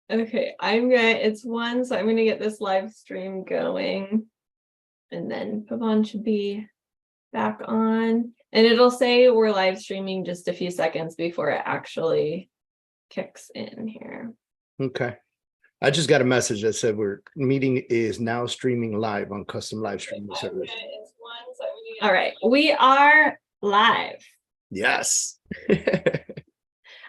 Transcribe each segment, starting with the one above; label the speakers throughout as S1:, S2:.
S1: Okay, it's one, so I'm gonna get this live stream going. And then Pavan should be back on. And it'll say we're live streaming just a few seconds before it actually kicks in here.
S2: Okay. I just got a message that said we're meeting is now streaming live on custom live streaming service.
S1: All right, we are live.
S2: Yes.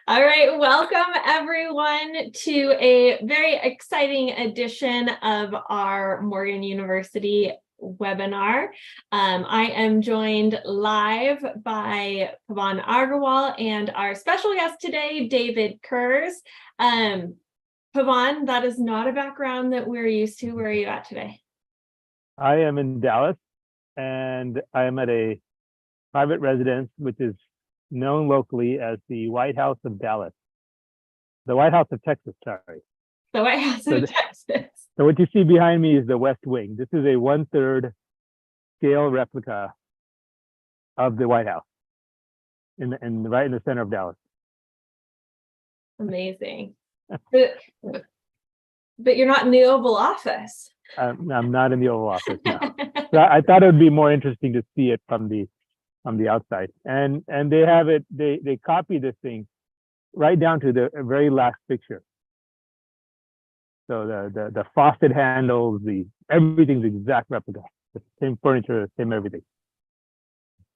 S1: All right, welcome everyone to a very exciting edition of our Morgan University webinar. I am joined live by Pavan Agarwal and our special guest today, David Kurz. Pavan, that is not a background that we're used to. Where are you at today?
S3: I am in Dallas, and I am at a private residence, which is known locally as the White House of Dallas. The White House of Texas, sorry.
S1: The White House of Texas.
S3: So what you see behind me is the West Wing. This is a 1/3 scale replica of the White House, right in the center of Dallas.
S1: Amazing. But you're not in the Oval Office.
S3: I'm not in the Oval Office now. So I thought it would be more interesting to see it from the outside. And they have it. They copy this thing right down to the very last picture. So the faucet handles, everything's exact replica. The same furniture, same everything.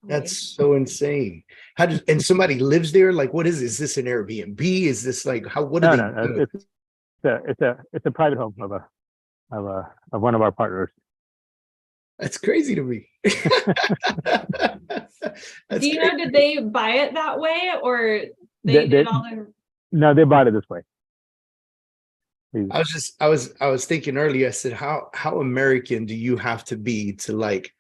S2: That's so insane. And somebody lives there? Like, what is this? Is this an Airbnb? Is this like how? What are they doing?
S3: It's a private home of one of our partners.
S2: That's crazy to me.
S1: Do you know, did they buy it that way, or they did all their...
S3: No, they bought it this way.
S2: I was thinking earlier, I said, how American do you have to be to like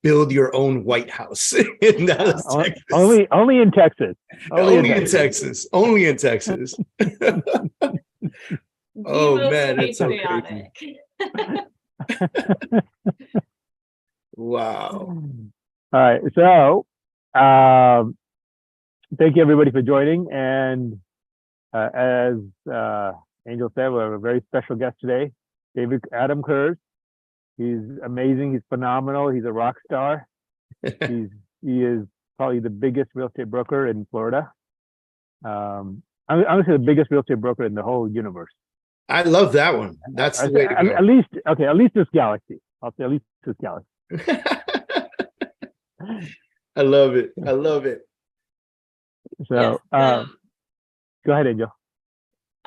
S2: build your own White House in Dallas, Texas?
S3: Only in Texas.
S2: Only in Texas. Only in Texas. Oh man, it's so crazy. Wow.
S3: All right. So thank you everybody for joining. And as Angel said, we have a very special guest today, Adam Kurz. He's amazing. He's phenomenal. He's a rock star. He is probably the biggest real estate broker in Florida. I'm gonna say the biggest real estate broker in the whole universe.
S2: I love that one. That's the way to go.
S3: At least this galaxy. I'll say at least this galaxy.
S2: I love it. I love it.
S3: So
S1: yes,
S3: go ahead, Angel.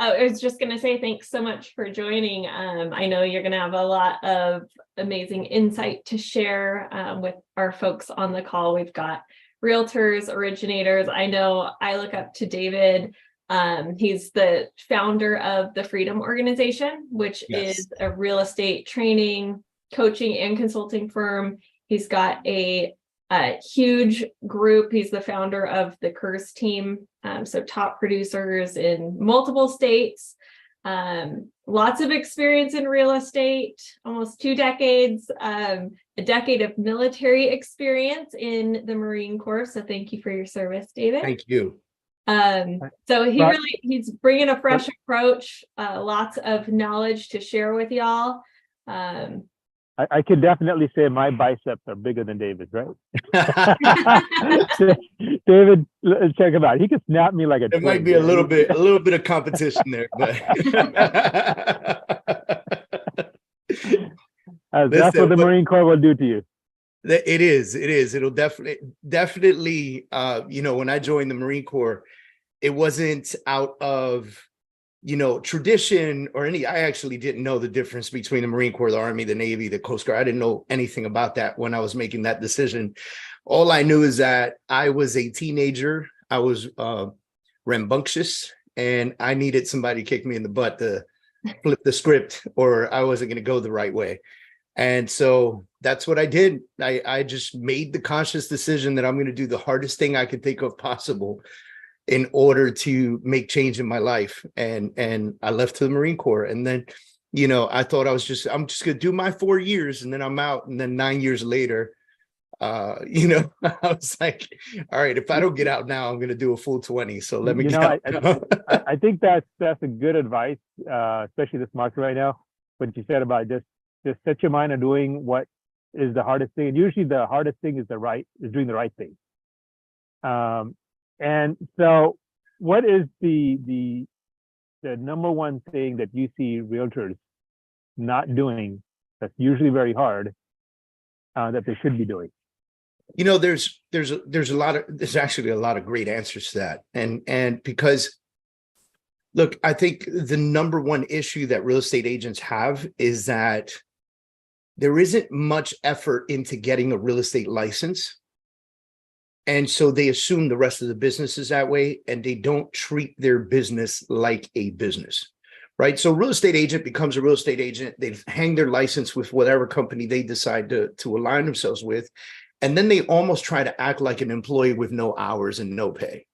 S1: I was just going to say thanks so much for joining. I know you're going to have a lot of amazing insight to share with our folks on the call. We've got realtors, originators. I know I look up to David. He's the founder of the Freedom Organization, which is a real estate training, coaching, and consulting firm. He's got a huge group. He's the founder of the Kurz team. So top producers in multiple states, lots of experience in real estate, almost 2 decades, a decade of military experience in the Marine Corps. So thank you for your service, David.
S2: Thank you.
S1: So he's bringing a fresh approach, lots of knowledge to share with y'all.
S3: I can definitely say my biceps are bigger than David's, right? David, check him out. He can snap me like a
S2: There might be a little bit of competition there, but
S3: that's what the Marine Corps will do to you.
S2: It is. It'll definitely. When I joined the Marine Corps, it wasn't out of tradition or I actually didn't know the difference between the Marine Corps, the Army, the Navy, the Coast Guard. I didn't know anything about that when I was making that decision. All I knew is that I was a teenager. I was rambunctious, and I needed somebody to kick me in the butt to flip the script, or I wasn't going to go the right way. And so that's what I did. I just made the conscious decision that I'm going to do the hardest thing I could think of possible in order to make change in my life. And I left to the Marine Corps. And then, I thought I'm just going to do my 4 years and then I'm out. And then 9 years later, You know, I was like, all right, if I don't get out now, I'm going to do a full 20. So let me
S3: You
S2: get
S3: know,
S2: out.
S3: I think that's a good advice, especially this market right now. What you said about just set your mind on doing what is the hardest thing. And usually the hardest thing is doing the right thing. And so what is the number one thing that you see realtors not doing that's usually very hard that they should be doing?
S2: You know, there's actually a lot of great answers to that. And because look, I think the number one issue that real estate agents have is that there isn't much effort into getting a real estate license. And so they assume the rest of the business is that way, and they don't treat their business like a business, right? So real estate agent becomes a real estate agent. They hang their license with whatever company they decide to align themselves with. And then they almost try to act like an employee with no hours and no pay.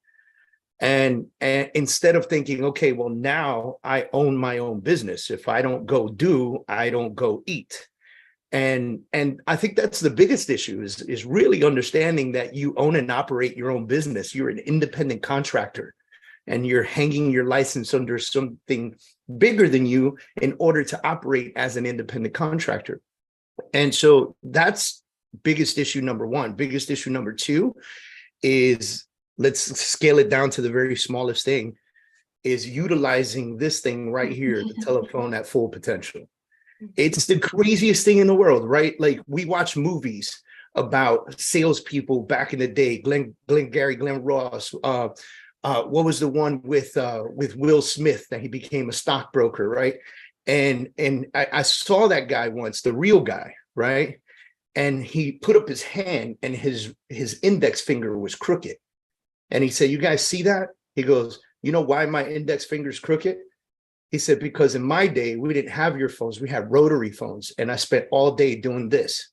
S2: And instead of thinking, okay, well, now I own my own business. If I don't go do, I don't go eat. And I think that's the biggest issue is really understanding that you own and operate your own business. You're an independent contractor and you're hanging your license under something bigger than you in order to operate as an independent contractor. And so that's biggest issue number one. Biggest issue number two is, let's scale it down to the very smallest thing, is utilizing this thing right here, the telephone at full potential. It's the craziest thing in the world, right? Like, we watch movies about salespeople back in the day, Glenn Ross. What was the one with Will Smith that he became a stockbroker, right? And I saw that guy once, the real guy, right? And he put up his hand and his index finger was crooked. And he said, "You guys see that?" He goes, "You know why my index finger is crooked?" He said, "Because in my day, we didn't have your phones. We had rotary phones. And I spent all day doing this."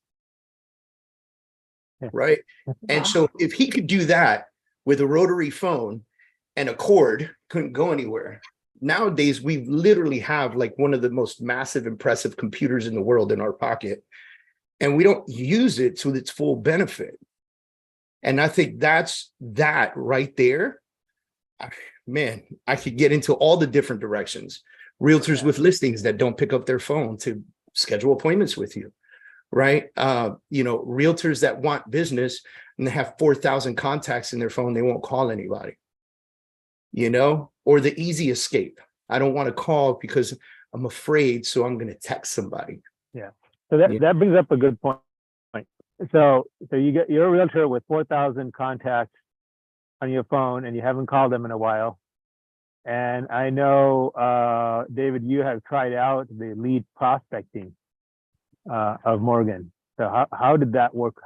S2: Right?
S1: Wow.
S2: And so if he could do that with a rotary phone and a cord, couldn't go anywhere. Nowadays, we literally have like one of the most massive, impressive computers in the world in our pocket. And we don't use it to its full benefit. And I think that's that right there. Man, I could get into all the different directions. Realtors with listings that don't pick up their phone to schedule appointments with you, right? You know, realtors that want business and they have 4,000 contacts in their phone, they won't call anybody, you know, or the easy escape. I don't want to call because I'm afraid, so I'm going to text somebody.
S3: Yeah. So that brings up a good point. So you're a realtor with 4,000 contacts on your phone and you haven't called them in a while. And I know, David, you have tried out the lead prospecting of Morgan. So how did that work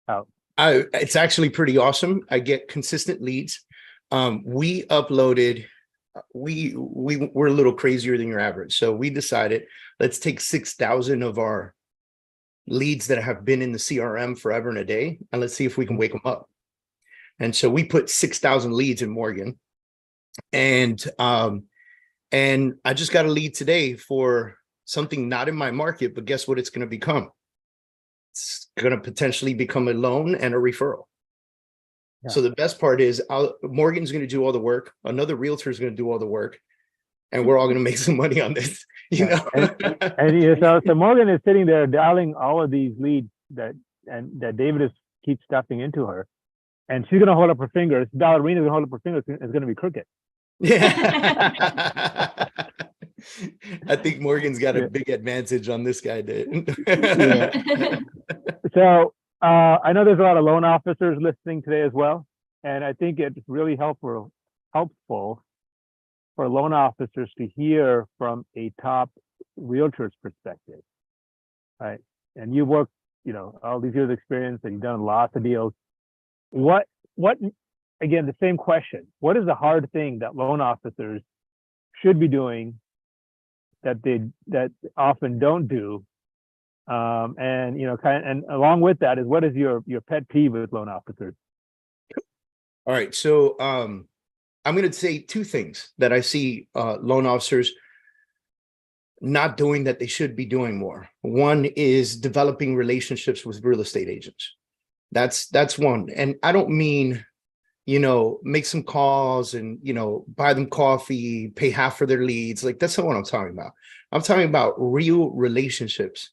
S3: out?
S2: It's actually pretty awesome. I get consistent leads. We uploaded, we're a little crazier than your average. So we decided, let's take 6,000 of our leads that have been in the CRM forever and a day, and let's see if we can wake them up. And so we put 6,000 leads in Morgan, and I just got a lead today for something not in my market, but guess what it's going to become? It's going to potentially become a loan and a referral. Yeah. So the best part is Morgan's going to do all the work. Another realtor is going to do all the work. And we're all going to make some money on this, you know.
S3: So Morgan is sitting there dialing all of these leads that David keeps stuffing into her, and she's going to hold up her fingers. Ballerina's going to hold up her fingers. It's going to be crooked.
S2: Yeah. I think Morgan's got a big advantage on this guy.
S3: So I know there's a lot of loan officers listening today as well, and I think it's really helpful for loan officers to hear from a top realtor's perspective, right? And you've worked, you know, all these years of experience, and you've done lots of deals. What, again, the same question, what is the hard thing that loan officers should be doing that often don't do? And, you know, and along with that is, what is your pet peeve with loan officers?
S2: All right. So, I'm going to say two things that I see loan officers not doing that they should be doing more. One is developing relationships with real estate agents. That's one. And I don't mean, make some calls and, buy them coffee, pay half for their leads. Like, that's not what I'm talking about. I'm talking about real relationships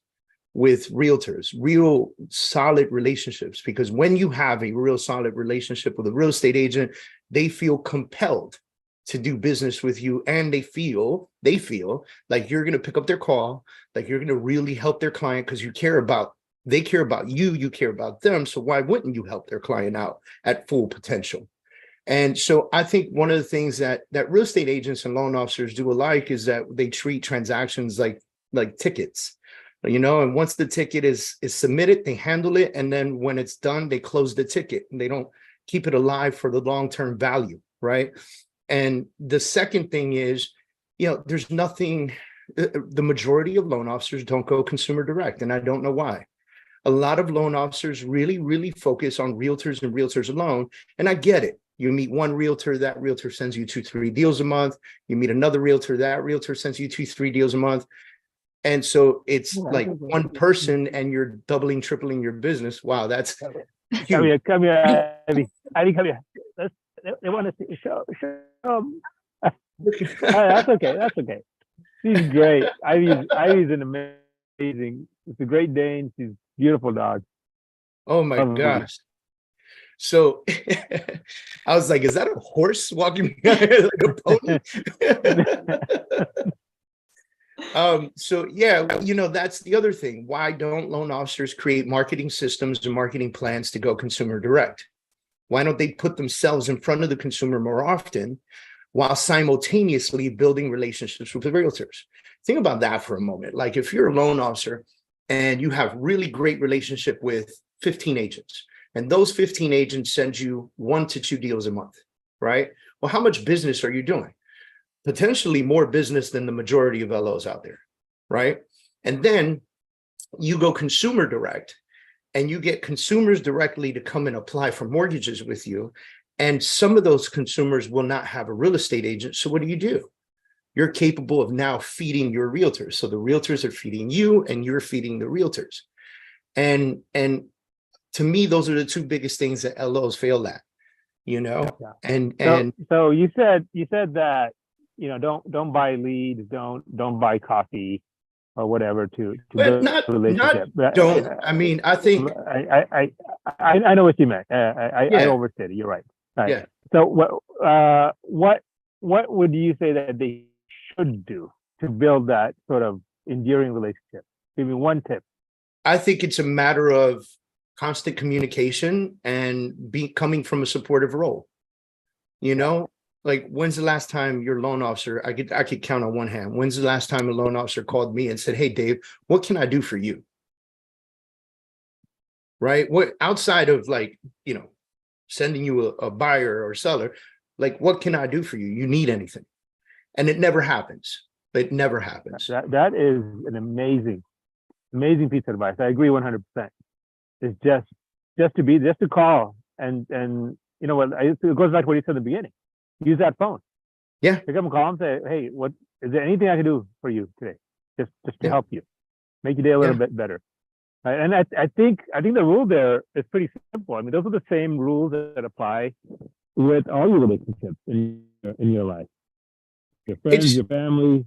S2: with realtors, real solid relationships, because when you have a real solid relationship with a real estate agent, they feel compelled to do business with you, and they feel like you're going to pick up their call, like you're going to really help their client, because they care about you, you care about them. So why wouldn't you help their client out at full potential? And so I think one of the things that real estate agents and loan officers do alike is that they treat transactions like tickets. And once the ticket is submitted, they handle it. And then when it's done, they close the ticket and they don't keep it alive for the long-term value, right? And the second thing is, there's nothing, the majority of loan officers don't go consumer direct, and I don't know why. A lot of loan officers really, really focus on realtors and realtors alone. And I get it. You meet one realtor, that realtor sends you 2-3 deals a month. You meet another realtor, that realtor sends you 2-3 deals a month. And so it's like one person and you're doubling, tripling your business. Wow, that's huge.
S3: Come here, Ivy, come here. They want to see, show. That's okay. She's great. Ivy's an amazing. It's a Great Dane. She's a beautiful dog.
S2: Oh my gosh. So I was like, is that a horse walking like a pony? So yeah, that's the other thing. Why don't loan officers create marketing systems and marketing plans to go consumer direct? Why don't they put themselves in front of the consumer more often while simultaneously building relationships with the realtors? Think about that for a moment. Like, if you're a loan officer and you have really great relationship with 15 agents, and those 15 agents send you 1 to 2 deals a month, right? Well, how much business are you doing? Potentially more business than the majority of LOs out there, right? And then you go consumer direct and you get consumers directly to come and apply for mortgages with you. And some of those consumers will not have a real estate agent. So what do? You're capable of now feeding your realtors. So the realtors are feeding you and you're feeding the realtors. And to me, those are the two biggest things that LOs fail at,
S3: Yeah.
S2: And
S3: so you said that, don't buy leads, don't buy coffee or whatever to build a relationship.
S2: I mean, I think
S3: I know what you meant. I overstated. You're right.
S2: Yeah.
S3: So what would you say that they should do to build that sort of enduring relationship? Give me one tip.
S2: I think it's a matter of constant communication and coming from a supportive role. Like, when's the last time your loan officer, I could count on one hand, when's the last time a loan officer called me and said, hey, Dave, what can I do for you? Right? What, outside of like, sending you a buyer or seller, like, what can I do for you? You need anything? And it never happens. It never happens.
S3: That is an amazing piece of advice. I agree 100%. It's just to call and you know what, it goes back to what you said in the beginning. Use that phone.
S2: Yeah.
S3: Pick up a call and say, hey, what is there anything I can do for you today? Just to help you, make your day a little bit better. Right? And I think the rule there is pretty simple. I mean, those are the same rules that apply with all your relationships in your life. Your friends, your family.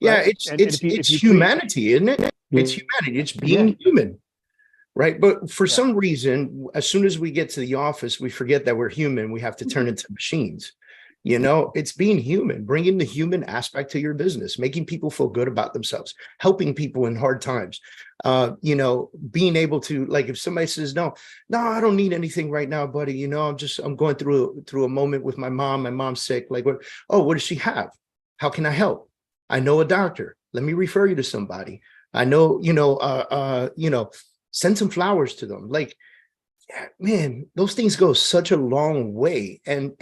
S2: Yeah, right? It's humanity, isn't it? It's humanity. It's being human. Right. But for some reason, as soon as we get to the office, we forget that we're human. We have to turn into machines. It's being human, bringing the human aspect to your business, making people feel good about themselves, helping people in hard times. Being able to, like, if somebody says, no, I don't need anything right now, buddy. I'm going through a moment with my mom. My mom's sick. Like, what does she have? How can I help? I know a doctor. Let me refer you to somebody. I know, send some flowers to them. Like, yeah, man, those things go such a long way. And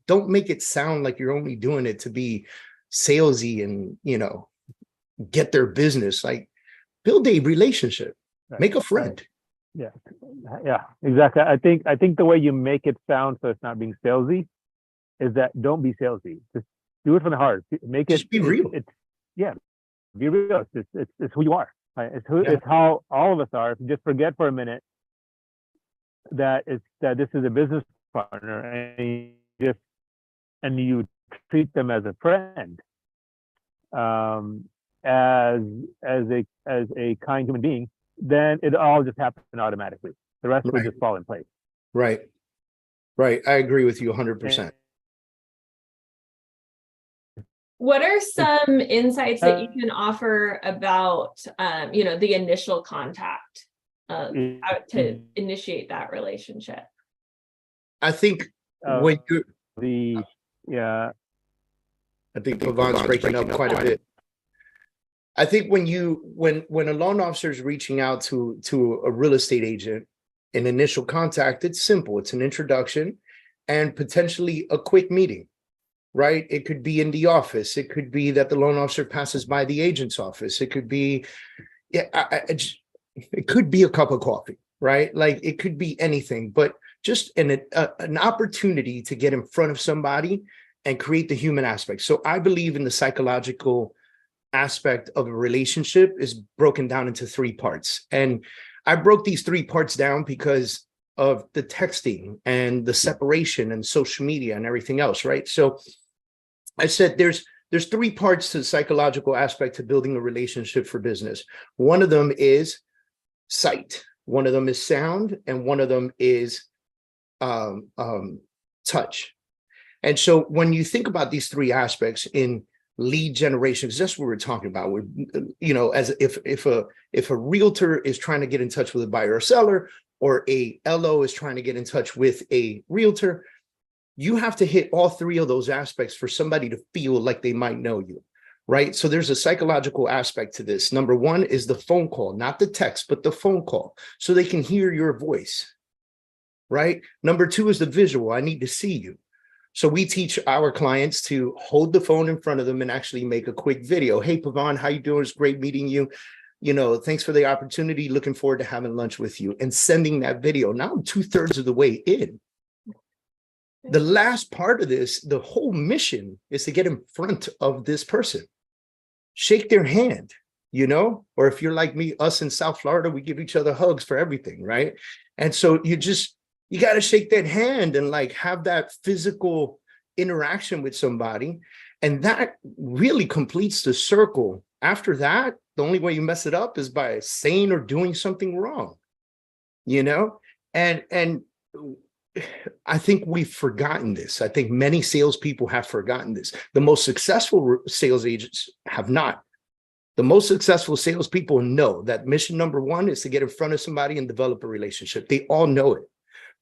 S2: don't make it sound like you're only doing it to be salesy and, get their business. Like, build a relationship, make a friend.
S3: Yeah, exactly. I think the way you make it sound so it's not being salesy is that don't be salesy. Just do it from the heart. Make it.
S2: Just be real.
S3: Be real. It's who you are. Right? It's how all of us are. If you just forget for a minute that this is a business partner, and you treat them as a friend, as a kind human being, then it all just happens automatically. The rest would just fall in place.
S2: Right. I agree with you 100%.
S1: What are some insights that you can offer about, the initial contact, how to initiate that relationship?
S2: I think when you I think Pavan's breaking up quite a bit. I think when a loan officer is reaching out to a real estate agent, an initial contact, it's simple. It's an introduction and potentially a quick meeting, right? It could be in the office. It could be that the loan officer passes by the agent's office. It could be, it could be a cup of coffee, right? Like it could be anything, but just an opportunity to get in front of somebody and create the human aspect. So I believe in the psychological aspect of a relationship is broken down into 3 parts. And I broke these 3 parts down because of the texting and the separation and social media and everything else, right? So I said there's 3 parts to the psychological aspect to building a relationship for business. One of them is sight, one of them is sound, and one of them is touch. And so when you think about these 3 aspects in lead generation, because that's what we're talking about. As if a realtor is trying to get in touch with a buyer or seller, or a LO is trying to get in touch with a realtor, you have to hit all 3 of those aspects for somebody to feel like they might know you, right? So there's a psychological aspect to this. Number 1 is the phone call, not the text, but the phone call, so they can hear your voice, right? Number 2 is the visual. I need to see you. So we teach our clients to hold the phone in front of them and actually make a quick video. Hey, Pavan, how you doing? It's great meeting you. Thanks for the opportunity. Looking forward to having lunch with you, and sending that video. Now I'm 2/3 of the way in. The last part of this, the whole mission is to get in front of this person, shake their hand, or if you're like me, us in South Florida, we give each other hugs for everything, right? And so you got to shake that hand and like have that physical interaction with somebody. And that really completes the circle. After that, the only way you mess it up is by saying or doing something wrong, and I think we've forgotten this. I think many salespeople have forgotten this. The most successful sales agents have not. The most successful salespeople know that mission number 1 is to get in front of somebody and develop a relationship. They all know it.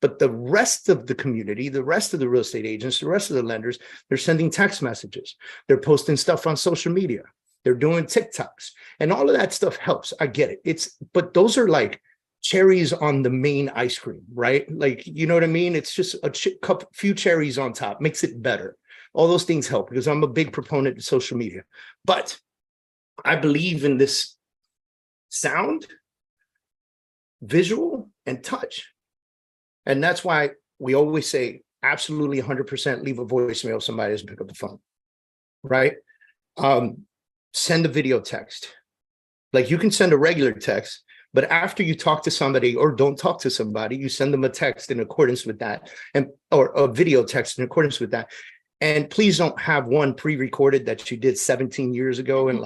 S2: But the rest of the community, the rest of the real estate agents, the rest of the lenders, they're sending text messages. They're posting stuff on social media. They're doing TikToks, and all of that stuff helps. I get it. But those are like cherries on the main ice cream, right? Like, you know what I mean? It's just a few cherries on top, makes it better. All those things help because I'm a big proponent of social media. But I believe in this sound, visual, and touch. And that's why we always say absolutely 100% leave a voicemail if somebody doesn't pick up the phone, right? Send a video text. Like you can send a regular text, but after you talk to somebody or don't talk to somebody, you send them a text in accordance with that, or a video text in accordance with that. And please don't have one pre-recorded that you did 17 years ago and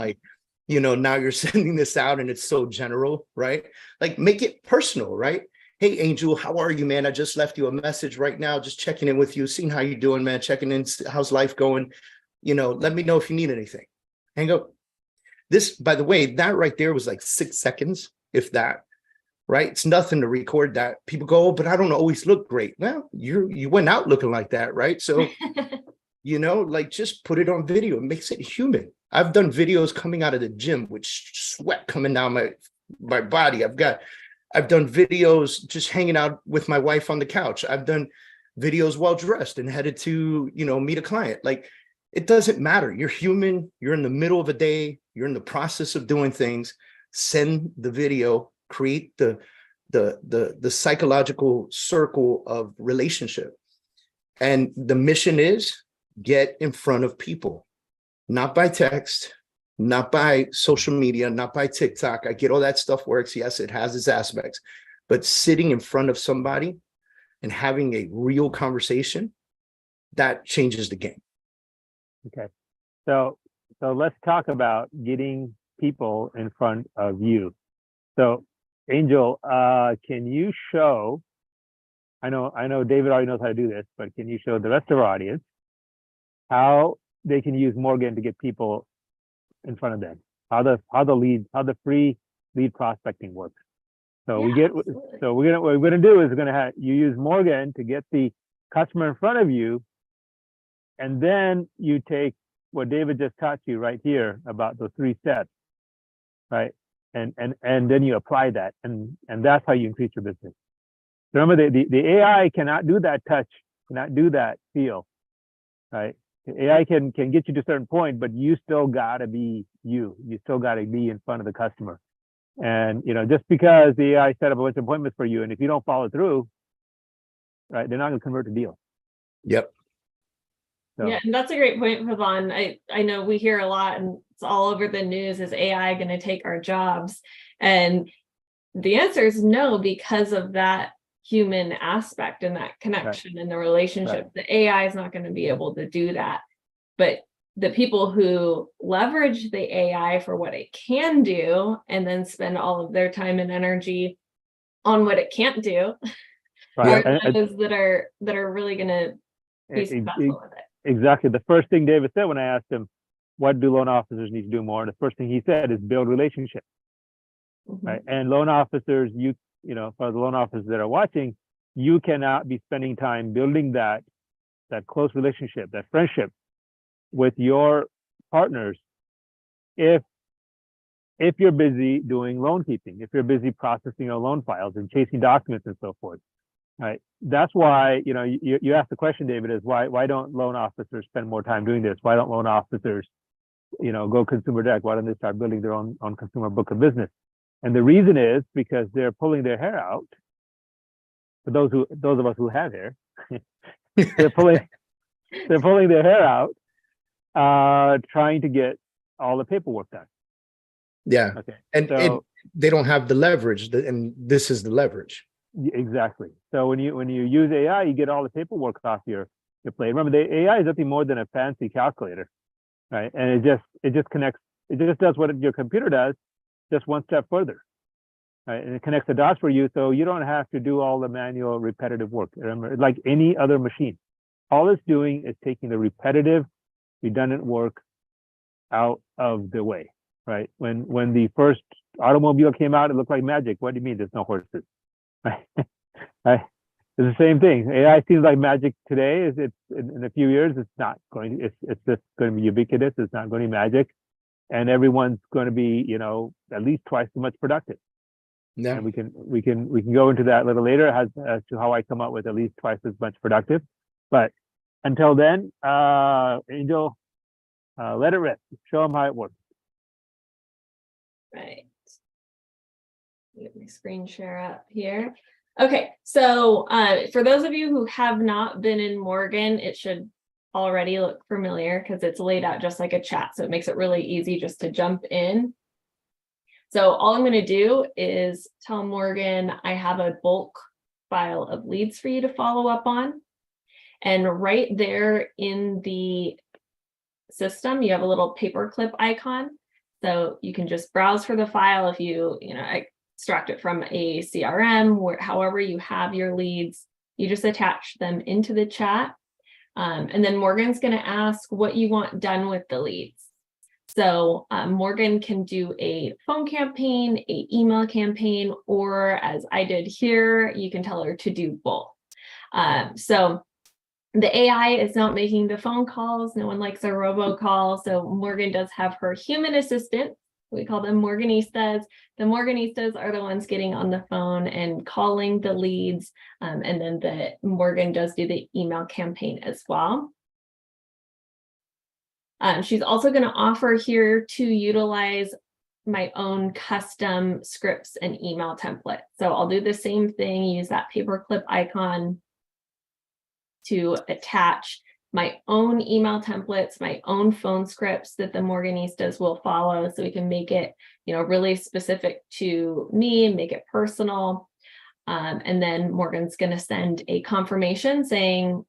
S2: now you're sending this out and it's so general, right? Like make it personal, right? Hey, Angel, how are you, man? I just left you a message right now, just checking in with you, seeing how you're doing, man, checking in, how's life going? Let me know if you need anything. Hang up. This, by the way, that right there was like 6 seconds, if that, right? It's nothing to record that. People go, oh, but I don't always look great. Well, you went out looking like that, right? So, just put it on video. It makes it human. I've done videos coming out of the gym with sweat coming down my body. I've done videos just hanging out with my wife on the couch. I've done videos well dressed and headed to, meet a client. Like, it doesn't matter. You're human. You're in the middle of a day. You're in the process of doing things. Send the video, create the psychological circle of relationship. And the mission is get in front of people, not by text, not by social media, not by TikTok. I get all that stuff works. Yes, it has its aspects, but sitting in front of somebody and having a real conversation, that changes the game.
S3: Okay. So let's talk about getting people in front of you. So Angel, can you show, I know David already knows how to do this, but can you show the rest of our audience how they can use Morgan to get people in front of them? How the free lead prospecting works. So what we're gonna do is you use Morgan to get the customer in front of you, and then you take what David just taught you right here about those 3 steps, right? And then you apply that, and that's how you increase your business. Remember, the AI cannot do that touch, cannot do that feel, right? The AI can get you to a certain point, but you still gotta be you. You still gotta be in front of the customer. And just because the AI set up a bunch of appointments for you, and if you don't follow through, right, they're not gonna convert the deal.
S2: Yep.
S3: So,
S1: Yeah, and that's a great point, Pavan. I know we hear a lot, and it's all over the news, is AI going to take our jobs? And the answer is no, because of that human aspect and that connection and the relationship.
S3: Right.
S1: The AI is not going to be able to do that. But the people who leverage the AI for what it can do, and then spend all of their time and energy on what it can't do,
S3: right.
S1: are those that are really going to be successful with it.
S3: Exactly. The first thing David said when I asked him, what do loan officers need to do more? The first thing he said is build relationships, right? And loan officers, for the loan officers that are watching, you cannot be spending time building that close relationship, that friendship with your partners if you're busy doing loan keeping, if you're busy processing your loan files and chasing documents and so forth. Right. That's why, you asked the question, David, is why don't loan officers spend more time doing this? Why don't loan officers, go consumer direct? Why don't they start building their own consumer book of business? And the reason is because they're pulling their hair out. For those of us who have hair, they're pulling their hair out, trying to get all the paperwork done.
S2: Yeah.
S3: Okay.
S2: And they don't have the leverage, and this is the leverage.
S3: Exactly. So when you use AI, you get all the paperwork off your plate. Remember, the AI is nothing more than a fancy calculator, right? And it just connects. It just does what your computer does, just one step further, right? And it connects the dots for you, so you don't have to do all the manual, repetitive work. Remember, like any other machine, all it's doing is taking the repetitive, redundant work out of the way, right? When the first automobile came out, it looked like magic. What do you mean? There's no horses. Right. It's the same thing. AI seems like magic today. It's in a few years, it's not going. It's just going to be ubiquitous. It's not going to be magic, and everyone's going to be, at least twice as much productive.
S2: Yeah.
S3: And we can go into that a little later as to how I come up with at least twice as much productive. But until then, Angel, let it rip. Show them how it works.
S1: Right. Get my screen share up here. Okay, so for those of you who have not been in Morgan, it should already look familiar because it's laid out just like a chat. So it makes it really easy just to jump in. So all I'm going to do is tell Morgan I have a bulk file of leads for you to follow up on. And right there in the system, you have a little paperclip icon. So you can just browse for the file if you extract it from a CRM, however you have your leads, you just attach them into the chat. And then Morgan's going to ask what you want done with the leads. So Morgan can do a phone campaign, an email campaign, or as I did here, you can tell her to do both. So the AI is not making the phone calls. No one likes a robocall. So Morgan does have her human assistant. We call them Morganistas. The Morganistas are the ones getting on the phone and calling the leads. And then Morgan does do the email campaign as well. She's also going to offer here to utilize my own custom scripts and email template. So I'll do the same thing, use that paperclip icon to attach my own email templates, my own phone scripts that the Morganistas will follow, so we can make it, really specific to me, make it personal. And then Morgan's going to send a confirmation saying,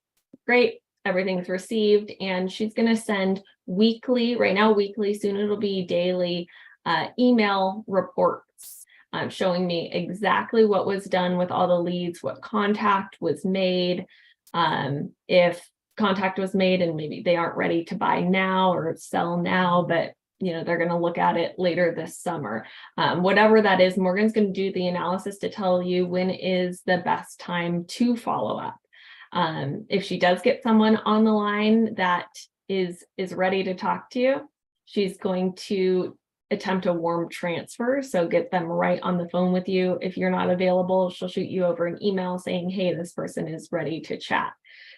S1: great, everything's received. And she's going to send weekly, right now weekly, soon it'll be daily, email reports showing me exactly what was done with all the leads, what contact was made, if contact was made and maybe they aren't ready to buy now or sell now, but they're going to look at it later this summer. Whatever that is, Morgan's going to do the analysis to tell you when is the best time to follow up. If she does get someone on the line that is ready to talk to you, she's going to attempt a warm transfer. So get them right on the phone with you. If you're not available, she'll shoot you over an email saying, hey, this person is ready to chat.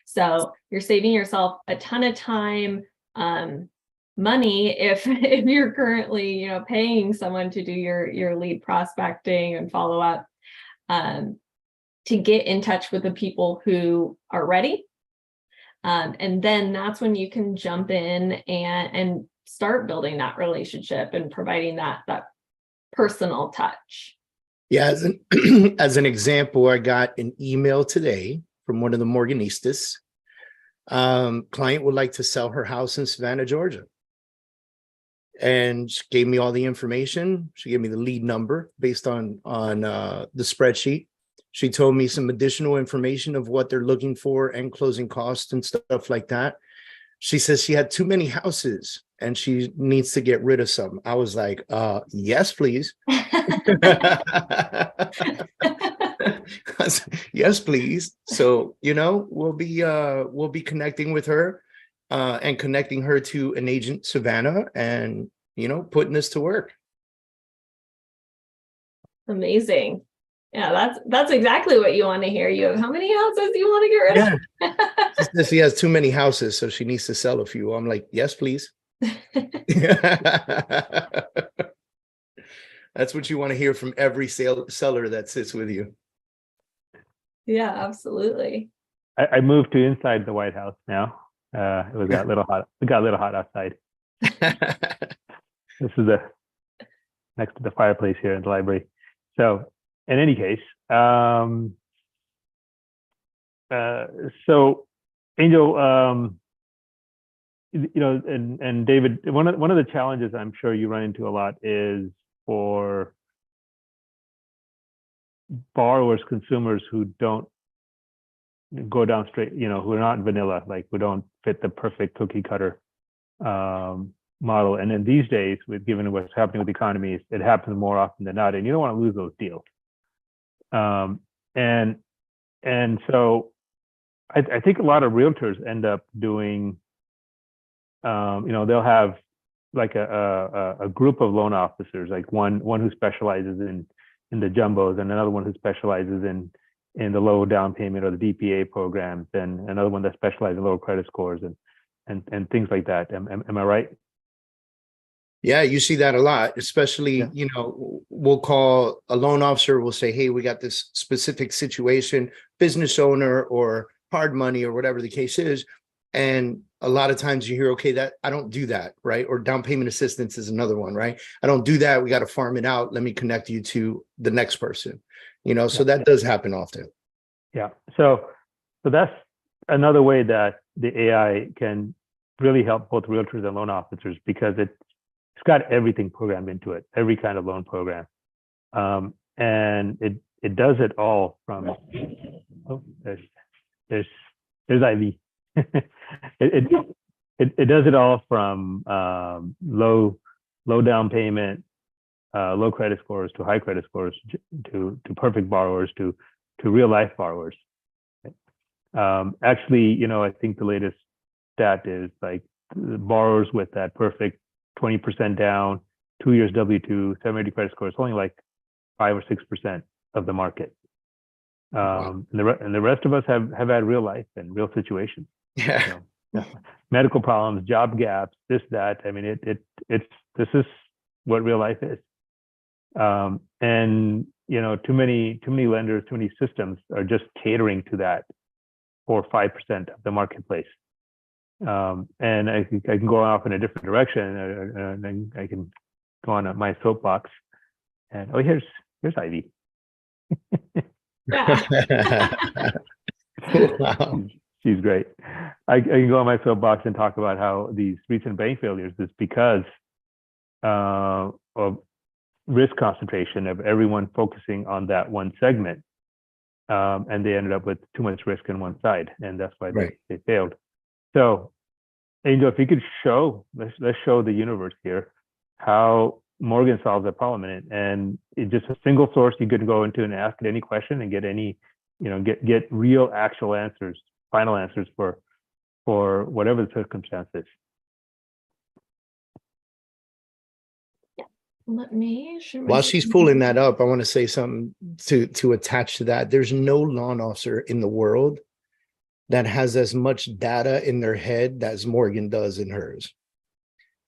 S1: So you're saving yourself a ton of time, money if you're currently paying someone to do your lead prospecting and follow up, to get in touch with the people who are ready, and then that's when you can jump in and start building that relationship and providing that personal touch.
S2: Yeah, as an example, I got an email today from one of the Morganistas. Client would like to sell her house in Savannah, Georgia. And she gave me all the information. She gave me the lead number based on the spreadsheet. She told me some additional information of what they're looking for and closing costs and stuff like that. She says she had too many houses and she needs to get rid of some. I was like, yes, please. Yes, please. So, we'll be connecting with her and connecting her to an agent, Savannah, and, putting this to work.
S1: Amazing. Yeah, that's exactly what you want to hear. You have how many houses you want to get rid of?
S2: Yeah. She has too many houses, so she needs to sell a few. I'm like, yes, please. That's what you want to hear from every seller that sits with you.
S1: Yeah, absolutely.
S3: I moved to inside the White House now. It got a little hot. It got a little hot outside. This is next to the fireplace here in the library. So in any case, so Angel, and David, one of the challenges I'm sure you run into a lot is for borrowers, consumers who don't go down straight, who are not vanilla, like who don't fit the perfect cookie cutter model. And then these days, given what's happening with the economy, it happens more often than not, and you don't want to lose those deals. And so I think a lot of realtors end up doing, they'll have like a group of loan officers, like one who specializes in the jumbos, and another one who specializes in the low down payment or the DPA programs, and another one that specializes in lower credit scores and things like that. Am I right?
S2: Yeah, you see that a lot, especially, we'll call a loan officer, we'll say, hey, we got this specific situation, business owner or hard money or whatever the case is. And a lot of times you hear, okay, that I don't do that, right? Or down payment assistance is another one, right? I don't do that. We got to farm it out. Let me connect you to the next person, so that does happen often. Yeah.
S3: So that's another way that the AI can really help both realtors and loan officers, because it's got everything programmed into it, every kind of loan program. And it does it all from, there's Ivy. It does it all from low down payment, low credit scores to high credit scores, to perfect borrowers, to real life borrowers. Actually, I think the latest stat is like the borrowers with that perfect 20% down, 2 years W2, 780 credit score is only like 5 or 6% of the market.
S2: Wow.
S3: And the rest of us have had real life and real situations.
S2: Yeah.
S3: Medical problems, job gaps, this, that. I mean, this is what real life is. And too many lenders, too many systems are just catering to that 4 or 5% of the marketplace. And I can go off in a different direction, and I can go on my soapbox. And here's Ivy.
S1: Yeah.
S2: Wow.
S3: She's great. I can go on my soapbox and talk about how these recent bank failures is because of risk concentration of everyone focusing on that one segment. And they ended up with too much risk on one side, and that's why
S2: Right.
S3: they failed. So, Angel, if you could show, let's show the universe here how Morgan solves that problem, and it's just a single source you could go into and ask it any question and get any, get real actual answers, final answers for whatever the circumstances.
S1: Let me show
S2: While she's pulling that up, I want to say something to attach to that. There's no loan officer in the world that has as much data in their head as Morgan does in hers.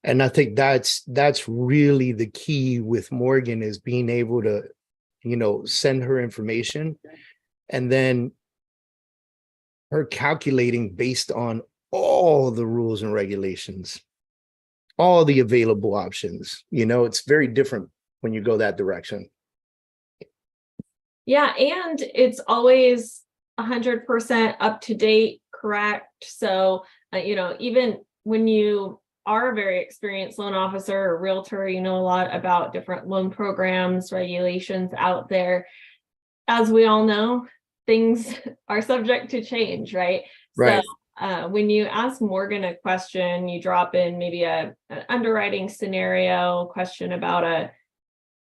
S2: And I think that's really the key with Morgan, is being able to, send her information and then her calculating based on all the rules and regulations, all the available options. It's very different when you go that direction.
S1: Yeah, and it's always 100% up to date, correct? So, even when you are a very experienced loan officer or realtor, you know a lot about different loan programs, regulations out there. As we all know, things are subject to change, right?
S2: Right.
S1: So when you ask Morgan a question, you drop in maybe an underwriting scenario, question about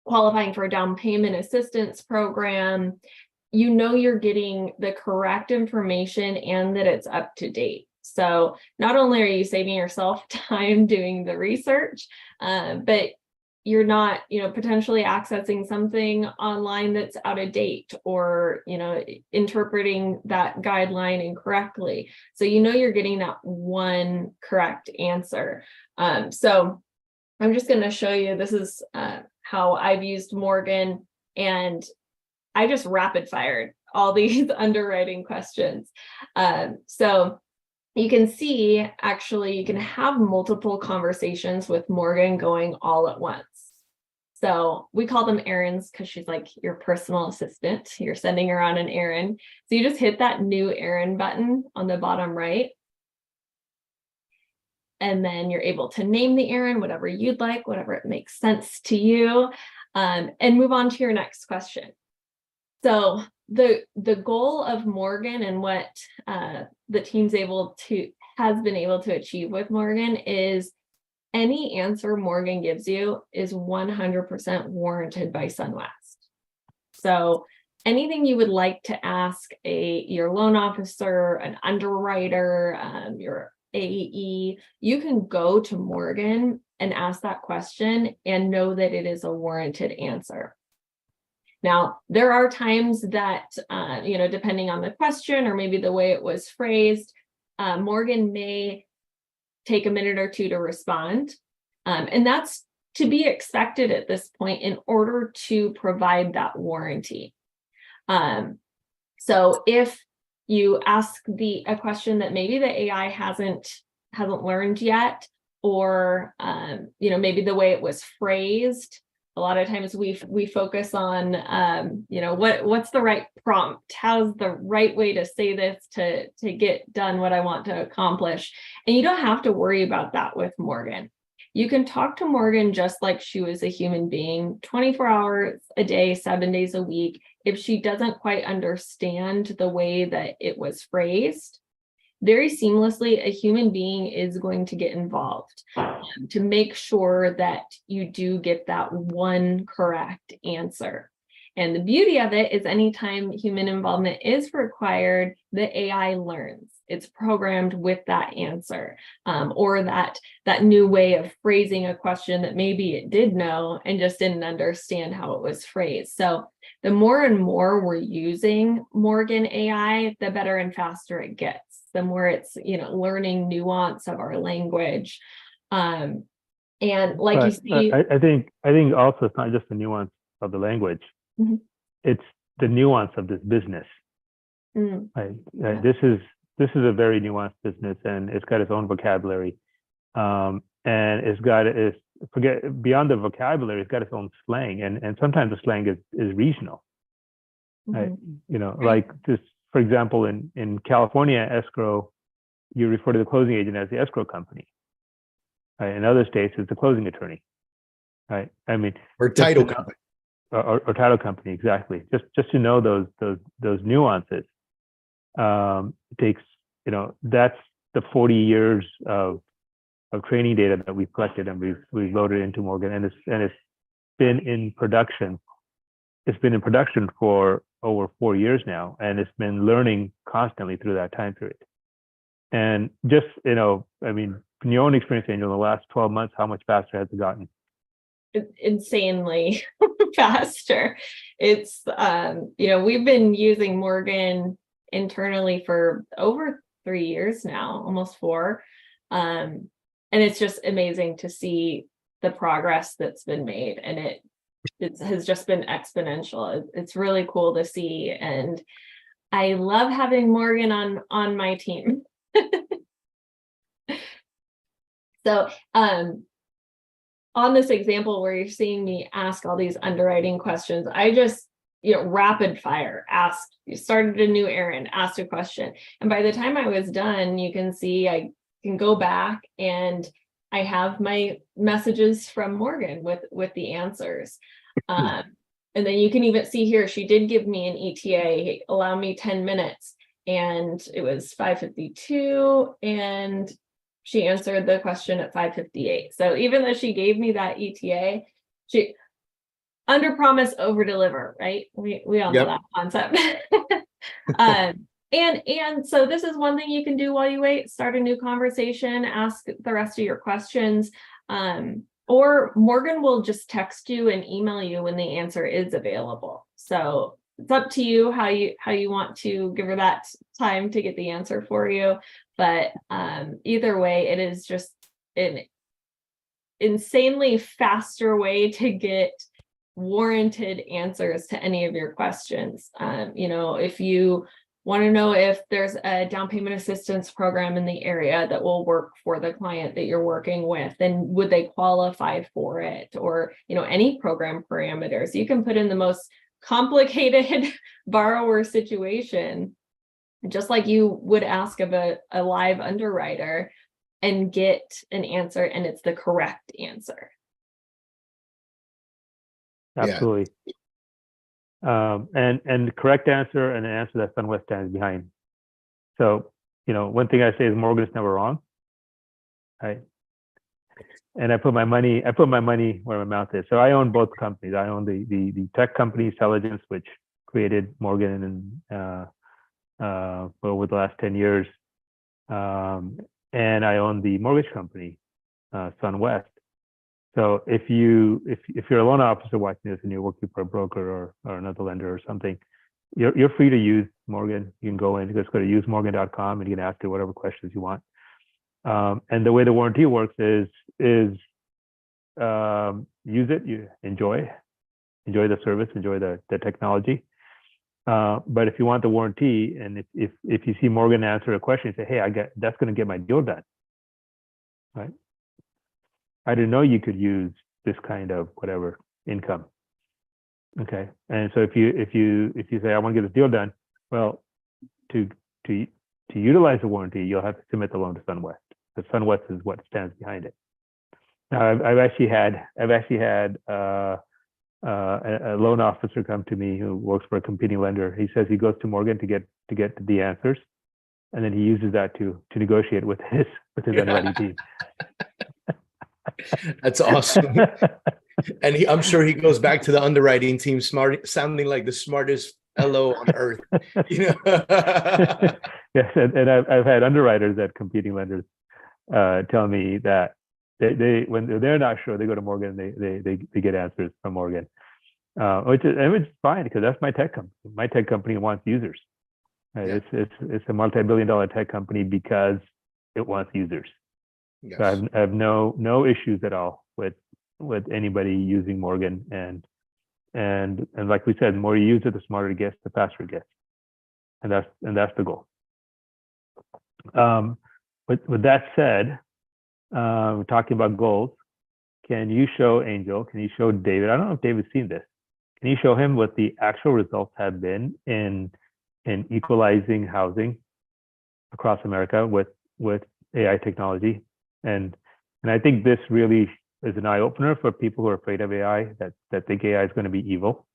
S1: qualifying for a down payment assistance program, you're getting the correct information and that it's up to date. So not only are you saving yourself time doing the research, but you're not, potentially accessing something online that's out of date or, interpreting that guideline incorrectly. So, you're getting that one correct answer. So I'm just going to show you, this is how I've used Morgan, and I just rapid fired all these underwriting questions. So you can see, actually, you can have multiple conversations with Morgan going all at once. So we call them errands because she's like your personal assistant. You're sending her on an errand. So you just hit that new errand button on the bottom right. And then you're able to name the errand, whatever you'd like, whatever it makes sense to you, and move on to your next question. So the goal of Morgan and what the team's has been able to achieve with Morgan is any answer Morgan gives you is 100% warranted by SunWest. So anything you would like to ask your loan officer, an underwriter, your AE, you can go to Morgan and ask that question and know that it is a warranted answer. Now, there are times that, depending on the question or maybe the way it was phrased, Morgan may take a minute or two to respond. And that's to be expected at this point in order to provide that warranty. So if you ask a question that maybe the AI hasn't learned yet, or maybe the way it was phrased, a lot of times we focus on what's the right prompt, how's the right way to say this to get done what I want to accomplish. And you don't have to worry about that with Morgan. You can talk to Morgan just like she was a human being, 24 hours a day, 7 days a week. If she doesn't quite understand the way that it was phrased, very seamlessly, a human being is going to get involved to make sure that you do get that one correct answer. And the beauty of it is anytime human involvement is required, the AI learns. It's programmed with that answer, or that new way of phrasing a question that maybe it did know and just didn't understand how it was phrased. So the more and more we're using Morgan AI, the better and faster it gets. The more it's learning nuance of our language, and like you see,
S3: I think also it's not just the nuance of the language; it's the nuance of this business. This is a very nuanced business, and it's got its own vocabulary, and beyond the vocabulary, it's got its own slang, and sometimes the slang is regional. Right?
S1: Right.
S3: Like just for example, in California, escrow, you refer to the closing agent as the escrow company. Right? In other states, it's the closing attorney. Right? I mean,
S2: Or title company.
S3: Or title company, exactly. Just to know those nuances takes, that's the 40 years of training data that we've collected and we've loaded into Morgan, and it's been in production. It's been in production for over 4 years now, and it's been learning constantly through that time period. And just, I mean, from your own experience, Angel, in the last 12 months, how much faster has it gotten?
S1: Insanely faster. It's we've been using Morgan internally for over 3 years now, almost 4. And it's just amazing to see the progress that's been made, and it has just been exponential. It's really cool to see, and I love having Morgan on my team. So on this example where you're seeing me ask all these underwriting questions, I just, rapid fire asked, you started a new errand, asked a question. And by the time I was done, you can see I can go back and I have my messages from Morgan with the answers. And then you can even see here, she did give me an ETA, allow me 10 minutes. And it was 5:52, and she answered the question at 5:58. So even though she gave me that ETA, she under promise, over deliver, right? We all know that concept. And so this is one thing you can do while you wait: start a new conversation, ask the rest of your questions, or Morgan will just text you and email you when the answer is available. So it's up to you how you want to give her that time to get the answer for you. But either way, it is just an insanely faster way to get warranted answers to any of your questions. If you want to know if there's a down payment assistance program in the area that will work for the client that you're working with, then would they qualify for it? Or, any program parameters. You can put in the most complicated borrower situation, just like you would ask of a live underwriter, and get an answer, and it's the correct answer.
S3: Absolutely. And the correct answer, and an answer that SunWest stands behind. So, one thing I say is Morgan's never wrong. Right. And I put my money where my mouth is. So I own both companies. I own the tech company Celligence, which created Morgan over the last 10 years. And I own the mortgage company, SunWest. So if you're a loan officer watching this and you're working for a broker or another lender or something, you're free to use Morgan. You can go in, just go to usemorgan.com, and you can ask it whatever questions you want. And the way the warranty works is use it, you enjoy the service, enjoy the technology. But if you want the warranty, and if you see Morgan answer a question, you say, hey, that's going to get my deal done, right? I didn't know you could use this kind of whatever income. Okay, and so if you say I want to get this deal done, well, to utilize the warranty, you'll have to submit the loan to SunWest. Because SunWest is what stands behind it. Now, I've actually had a loan officer come to me who works for a competing lender. He says he goes to Morgan to get the answers, and then he uses that to negotiate with his underwriting team.
S2: That's awesome. And I'm sure he goes back to the underwriting team sounding like the smartest fellow on earth. Yes,
S3: and I've had underwriters at competing lenders tell me that they when they're not sure, they go to Morgan. They get answers from Morgan, which is fine, because that's my tech company. My tech company wants users. Right? Yeah. It's a multi-billion-dollar tech company because it wants users. Yes. So I have no issues at all with anybody using Morgan, and like we said, the more you use it, the smarter it gets, the faster it gets, and that's the goal. With that said, we're talking about goals. Can you show Angel? Can you show David? I don't know if David's seen this. Can you show him what the actual results have been in equalizing housing across America with AI technology? And I think this really is an eye opener for people who are afraid of AI, that think AI is going to be evil.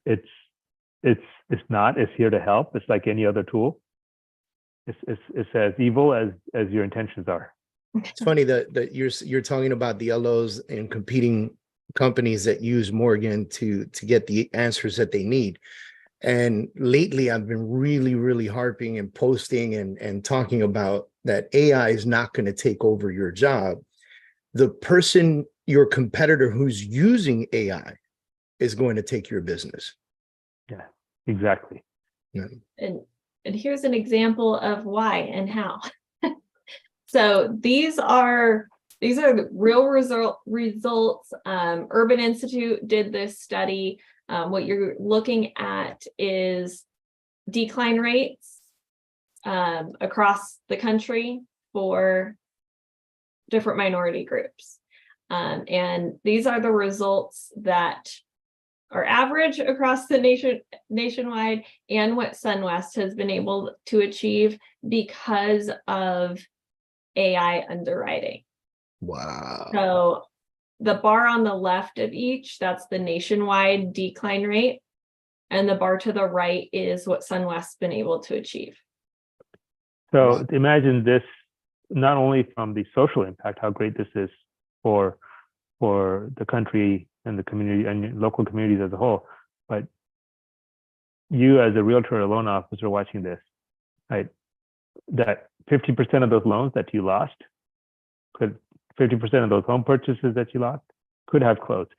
S3: It's not. It's here to help. It's like any other tool. It's as evil as your intentions are.
S2: It's funny that you're talking about the LOs and competing companies that use Morgan to get the answers that they need. And lately, I've been really, really harping and posting and talking about that AI is not going to take over your job. The person, your competitor who's using AI, is going to take your business.
S3: Yeah, exactly.
S2: Yeah.
S1: And here's an example of why and how. So these are the real results. Urban Institute did this study. What you're looking at is decline rates across the country for different minority groups. And these are the results that are average across the nationwide, and what SunWest has been able to achieve because of AI underwriting.
S2: Wow.
S1: So the bar on the left of each, that's the nationwide decline rate. And the bar to the right is what SunWest's been able to achieve.
S3: So
S2: Wow.
S3: imagine this, not only from the social impact, how great this is for the country and the community and local communities as a whole, but you as a realtor or loan officer watching this, right? That 50% of those loans that you lost, 50% of those home purchases that you lost could have closed.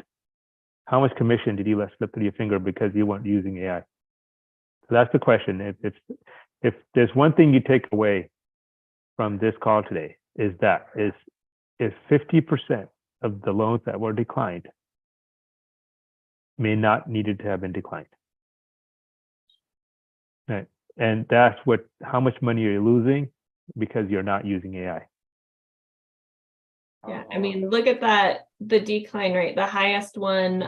S3: How much commission did you let slip through your finger because you weren't using AI? So that's the question. If there's one thing you take away from this call today, is 50% of the loans that were declined may not needed to have been declined. Right. And that's how much money are you losing because you're not using AI.
S1: Yeah, I mean, look at that, the decline rate, the highest one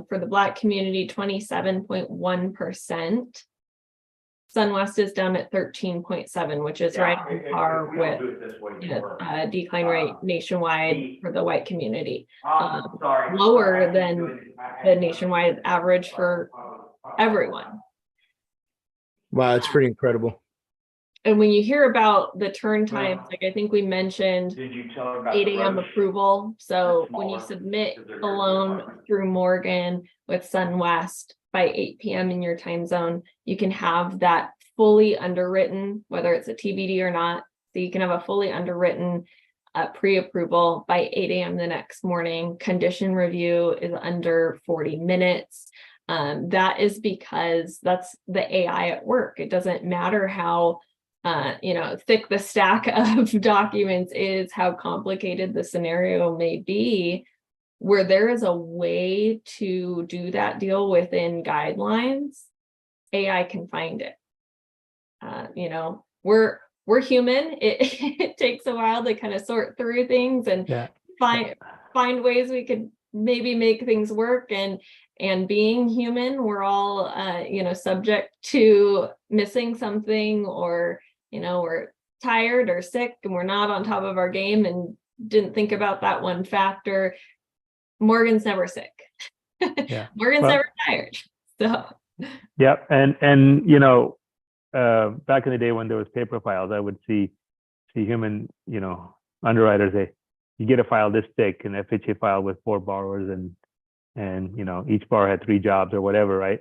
S1: for the Black community, 27.1%. SunWest is down at 13.7, which is right on par with decline rate nationwide for the white community. Lower than the nationwide average for everyone.
S2: Wow, it's pretty incredible.
S1: And when you hear about the turn times, like I think we mentioned 8 a.m. approval. So when you submit a loan through Morgan with SunWest by 8 p.m. in your time zone, you can have that fully underwritten, whether it's a TBD or not. So you can have a fully underwritten pre-approval by 8 a.m. the next morning. Condition review is under 40 minutes. That is because that's the AI at work. It doesn't matter how thick the stack of documents is, how complicated the scenario may be, where there is a way to do that deal within guidelines, AI can find it. We're human. It takes a while to kind of sort through things and find ways we could maybe make things work. And being human, we're all subject to missing something, or we're tired or sick and we're not on top of our game and didn't think about that one factor. Morgan's never sick.
S3: Yeah.
S1: Morgan's never tired. So
S3: yeah, and back in the day when there was paper files, I would see human underwriters say, you get a file this thick, an FHA file with 4 borrowers, and each borrower had 3 jobs or whatever, right?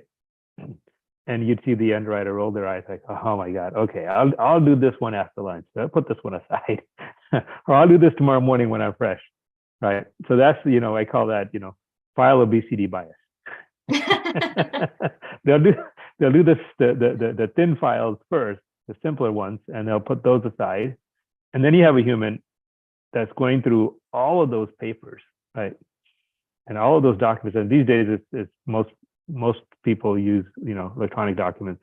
S3: And you'd see the underwriter roll their eyes like, oh my God, okay, I'll do this one after lunch. I'll put this one aside, or I'll do this tomorrow morning when I'm fresh, right? So that's I call that file obesity bias. They'll do this the thin files first, the simpler ones, and they'll put those aside, and then you have a human that's going through all of those papers, right? And all of those documents. And these days, it's most people use electronic documents,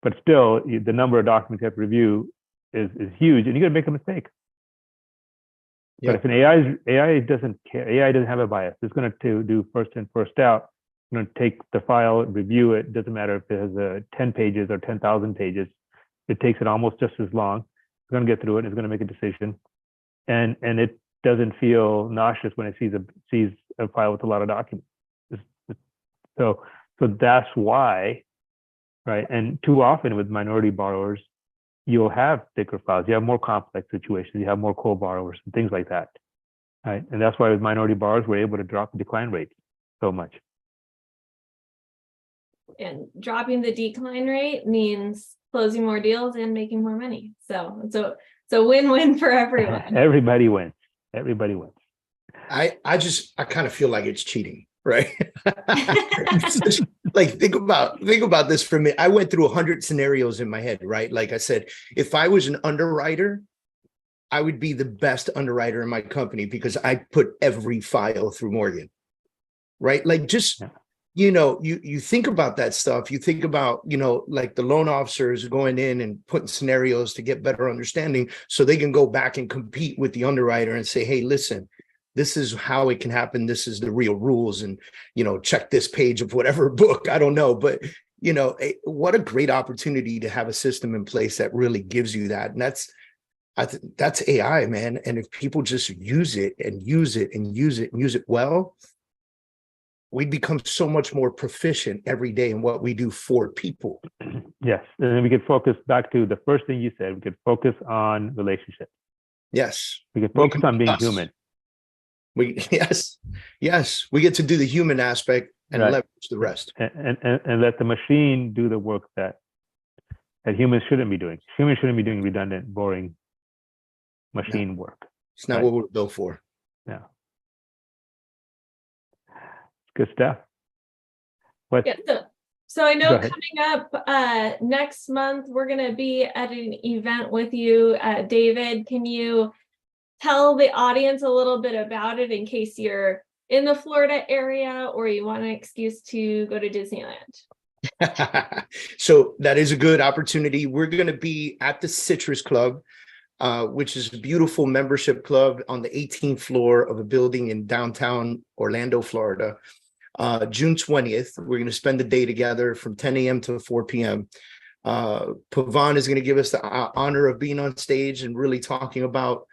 S3: but still the number of documents you have to review is huge, and you're gonna make a mistake. But if an AI doesn't care, AI doesn't have a bias. It's going to do first in, first out. It's going to take the file, review it. Doesn't matter if it has 10 pages or 10,000 pages. It takes it almost just as long. It's going to get through it. It's going to make a decision, and it doesn't feel nauseous when it sees a file with a lot of documents. So that's why, right? And too often with minority borrowers, you'll have thicker files. You have more complex situations. You have more co-borrowers and things like that, right? And that's why with minority borrowers, we're able to drop the decline rate so much.
S1: And dropping the decline rate means closing more deals and making more money. So it's a win-win for everyone.
S3: Everybody wins. Everybody wins.
S2: I kind of feel like it's cheating, right? Like think about this for a minute. I went through 100 scenarios in my head, right? Like I said, if I was an underwriter, I would be the best underwriter in my company because I put every file through Morgan, right? Like just, you think about that stuff. You think about, like the loan officers going in and putting scenarios to get better understanding so they can go back and compete with the underwriter and say, hey, listen, this is how it can happen. This is the real rules. And, check this page of whatever book, I don't know. But, what a great opportunity to have a system in place that really gives you that. And that's AI, man. And if people just use it and use it and use it and use it well, we become so much more proficient every day in what we do for people.
S3: Yes. And then we could focus back to the first thing you said. We could focus on relationships.
S2: Yes.
S3: We could focus on being human.
S2: Yes, we get to do the human aspect and leverage the rest,
S3: and let the machine do the work that humans shouldn't be doing. Humans shouldn't be doing redundant, boring machine work.
S2: It's not what we're built for.
S3: Yeah, good stuff.
S1: So I know coming up next month we're going to be at an event with you, David. Can you tell the audience a little bit about it in case you're in the Florida area or you want an excuse to go to Disneyland?
S2: So that is a good opportunity. We're going to be at the Citrus Club, which is a beautiful membership club on the 18th floor of a building in downtown Orlando, Florida. June 20th, we're going to spend the day together from 10 a.m. to 4 p.m. Pavan is going to give us the honor of being on stage and really talking about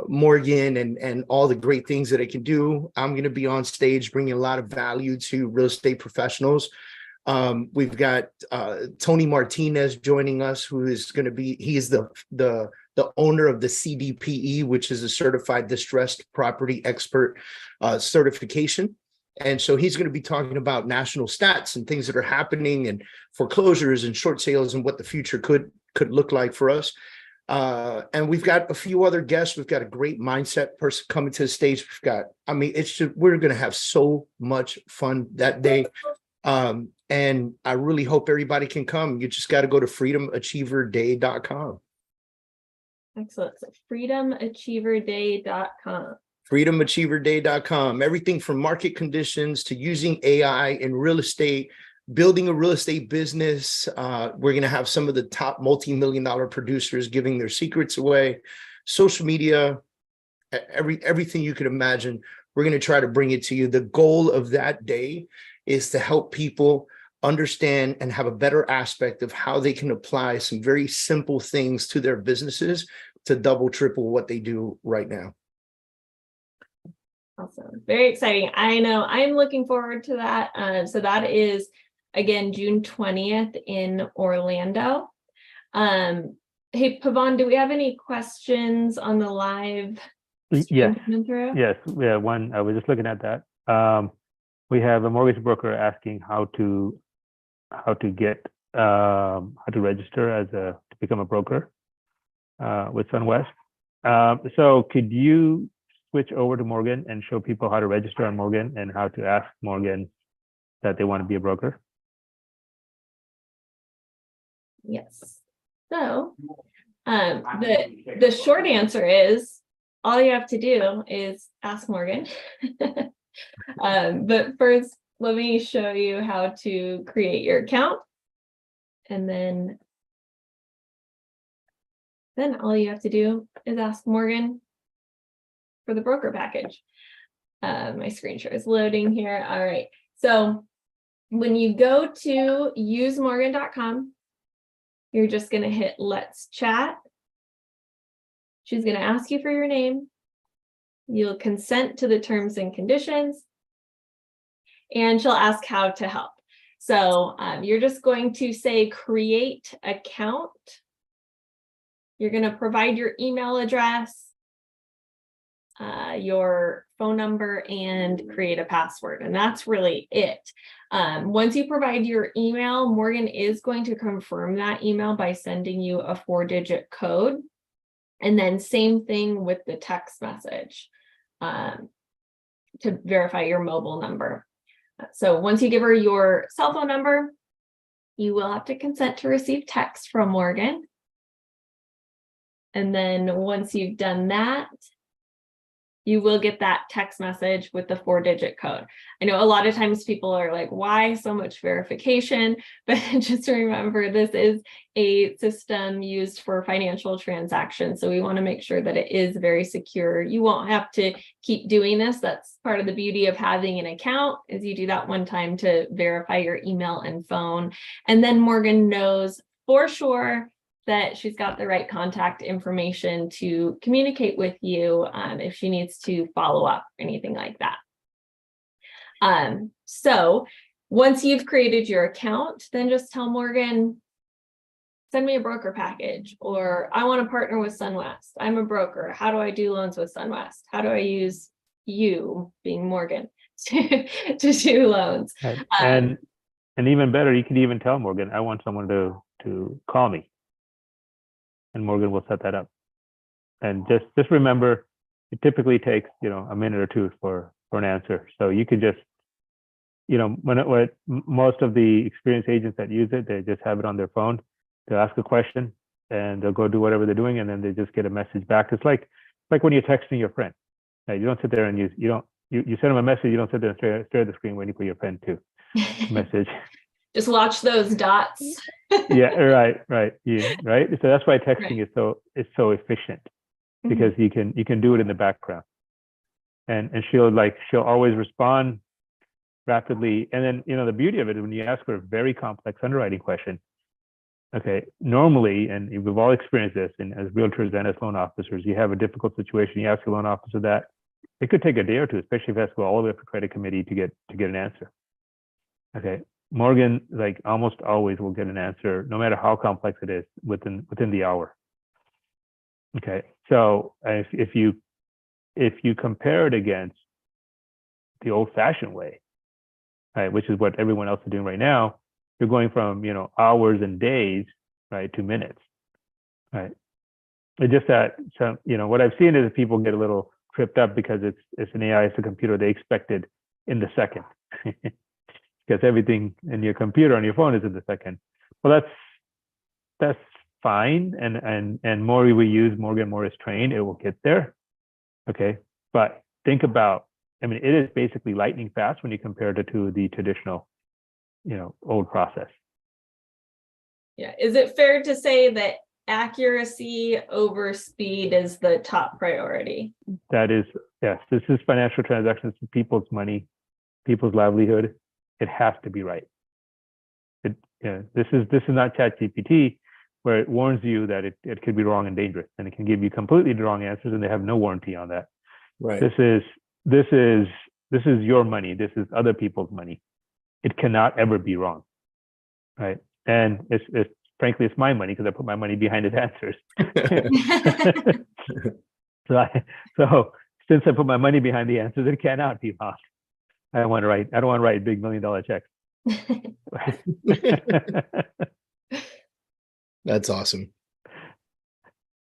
S2: Morgan and all the great things that it can do. I'm going to be on stage bringing a lot of value to real estate professionals. We've got Tony Martinez joining us, who is going to be, he is the owner of the CDPE, which is a certified distressed property expert certification. And so he's going to be talking about national stats and things that are happening and foreclosures and short sales and what the future could look like for us. And we've got a few other guests. We've got a great mindset person coming to the stage. We're going to have so much fun that day. And I really hope everybody can come. You just got to go to freedomachieverday.com.
S1: Excellent. So freedomachieverday.com.
S2: freedomachieverday.com. Everything from market conditions to using AI in real estate, building a real estate business. We're going to have some of the top multi-million-dollar producers giving their secrets away, social media, everything you could imagine. We're going to try to bring it to you. The goal of that day is to help people understand and have a better aspect of how they can apply some very simple things to their businesses to double, triple what they do right now.
S1: Awesome. Very exciting. I know I'm looking forward to that. So that is, again, June 20th in Orlando. Hey, Pavan, do we have any questions on the live?
S3: Yes. Yes. Yeah. One, I was just looking at that. We have a mortgage broker asking how to register to become a broker with SunWest. So could you switch over to Morgan and show people how to register on Morgan and how to ask Morgan that they want to be a broker?
S1: Yes. So the short answer is all you have to do is ask Morgan. But first, let me show you how to create your account. And then all you have to do is ask Morgan for the broker package. My screen share is loading here. All right. So when you go to usemorgan.com, you're just going to hit let's chat. She's going to ask you for your name. You'll consent to the terms and conditions, and she'll ask how to help. So you're just going to say create account. You're going to provide your email address, your phone number, and create a password. And that's really it. Once you provide your email, Morgan is going to confirm that email by sending you a 4-digit code. And then same thing with the text message to verify your mobile number. So once you give her your cell phone number, you will have to consent to receive text from Morgan. And then once you've done that, you will get that text message with the 4-digit code. I know a lot of times people are like, why so much verification? But just remember, this is a system used for financial transactions. So we want to make sure that it is very secure. You won't have to keep doing this. That's part of the beauty of having an account, is you do that one time to verify your email and phone. And then Morgan knows for sure that she's got the right contact information to communicate with you if she needs to follow up or anything like that. So once you've created your account, then just tell Morgan, send me a broker package, or I want to partner with SunWest. I'm a broker. How do I do loans with SunWest? How do I use you, being Morgan, to do loans?
S3: Right. And even better, you could even tell Morgan, I want someone to call me. And Morgan will set that up. And just remember, it typically takes, a minute or two for an answer. So you could just, when most of the experienced agents that use it, they just have it on their phone. They'll ask a question and they'll go do whatever they're doing, and then they just get a message back. It's like when you're texting your friend. Right? You don't sit there and you send them a message. You don't sit there and stare at the screen waiting for your friend to message.
S1: Just watch those dots.
S3: Yeah, right. Yeah, right. So that's why texting is so efficient, because you can do it in the background, and she'll always respond rapidly. And then the beauty of it is when you ask her a very complex underwriting question. Okay, normally, and we've all experienced this, and as realtors and as loan officers, you have a difficult situation. You ask a loan officer that, it could take a day or two, especially if it has to go all the way up to credit committee to get an answer. Okay. Morgan, almost always will get an answer, no matter how complex it is, within the hour. Okay, so if you compare it against the old-fashioned way, right, which is what everyone else is doing right now, you're going from hours and days, right, to minutes, right. It's just that what I've seen is people get a little tripped up because it's an AI, it's a computer, they expect it in the second. Because everything in your computer on your phone is in the second. Well, that's fine, and more we use, Morgan more is trained, it will get there. Okay, but think about, it is basically lightning fast when you compare it to the traditional, old process.
S1: Yeah, is it fair to say that accuracy over speed is the top priority? That is,
S3: yes. This is financial transactions, people's money, people's livelihood. It has to be right. This is not ChatGPT, where it warns you that it could be wrong and dangerous, and it can give you completely wrong answers, and they have no warranty on that.
S2: Right.
S3: This is your money. This is other people's money. It cannot ever be wrong, right? And it's frankly, it's my money because I put my money behind its answers. So since I put my money behind the answers, it cannot be wrong. I don't want to write big $1 million checks.
S2: That's awesome.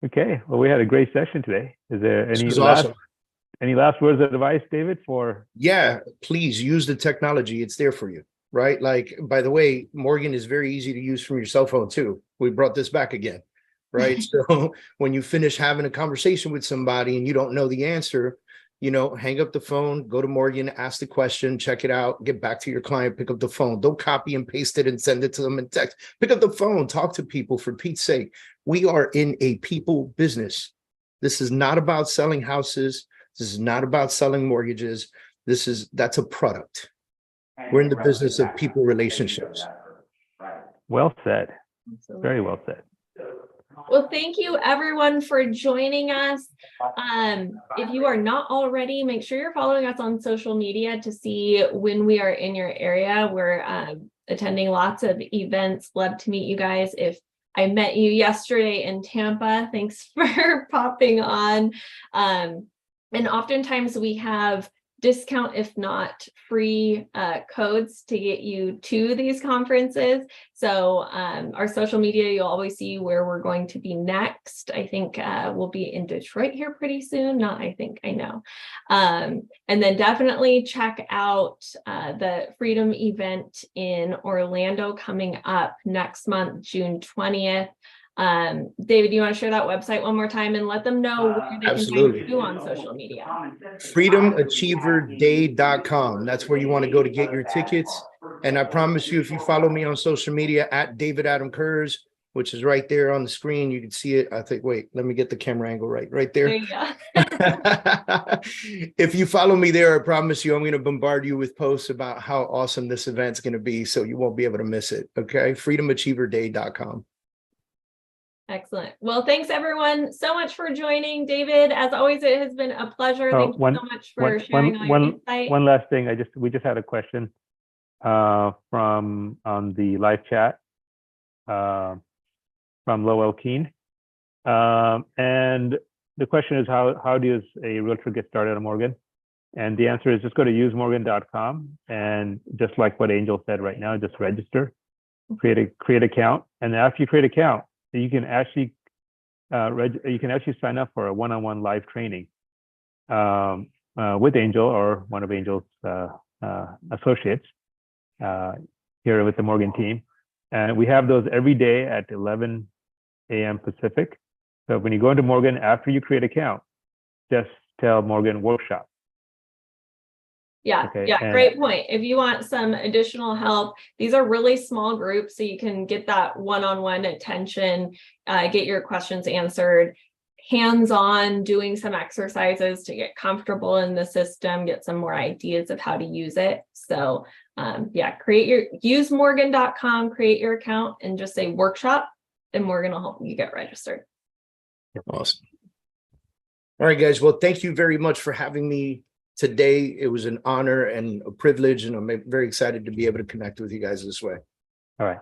S3: Okay. Well, we had a great session today. Is there any last words of advice, David?
S2: Yeah, please use the technology. It's there for you, right? By the way, Morgan is very easy to use from your cell phone too. We brought this back again, right? So when you finish having a conversation with somebody and you don't know the answer, hang up the phone, go to Morgan, ask the question, check it out, get back to your client, pick up the phone. Don't copy and paste it and send it to them in text. Pick up the phone, talk to people, for Pete's sake. We are in a people business. This is not about selling houses. This is not about selling mortgages. That's a product. We're in the business of people relationships.
S3: Well said.
S1: Absolutely.
S3: Very well said.
S1: Well, thank you everyone for joining us. If you are not already, make sure you're following us on social media to see when we are in your area. We're attending lots of events. Love to meet you guys. If I met you yesterday in Tampa, thanks for popping on. And oftentimes we have discount, if not free codes to get you to these conferences. So our social media, you'll always see where we're going to be next. I think we'll be in Detroit here pretty soon. Not I think, I know. And then definitely check out the Freedom event in Orlando coming up next month, June 20th. David, you want to share that website one more time and let them know where they can find you on social media?
S2: freedomachieverday.com. That's where you want to go to get your tickets. And I promise you, if you follow me on social media at David Adam Kurz, which is right there on the screen, you can see it. I think, wait, let me get the camera angle right there.
S1: There you go.
S2: If you follow me there, I promise you, I'm going to bombard you with posts about how awesome this event's going to be. So you won't be able to miss it. Okay. freedomachieverday.com.
S1: Excellent. Well, thanks everyone so much for joining. David, as always, it has been a pleasure. Thank you so much for sharing all your insight.
S3: One last thing. We just had a question from on the live chat from Lowell Keen. And the question is, how does a realtor get started on Morgan? And the answer is just go to usemorgan.com, and just like what Angel said right now, just register, create account, and after you create account, you can actually sign up for a one-on-one live training with Angel or one of Angel's associates here with the Morgan team. And we have those every day at 11 a.m. Pacific. So when you go into Morgan, after you create an account, just tell Morgan workshop.
S1: Yeah,
S3: okay,
S1: yeah, great point. If you want some additional help, these are really small groups, so you can get that one-on-one attention, get your questions answered, hands-on, doing some exercises to get comfortable in the system, get some more ideas of how to use it. So yeah, use morgan.com, create your account, and just say workshop, and Morgan will help you get registered.
S2: Awesome. All right, guys. Well, thank you very much for having me today. It was an honor and a privilege, and I'm very excited to be able to connect with you guys this way.
S3: All right.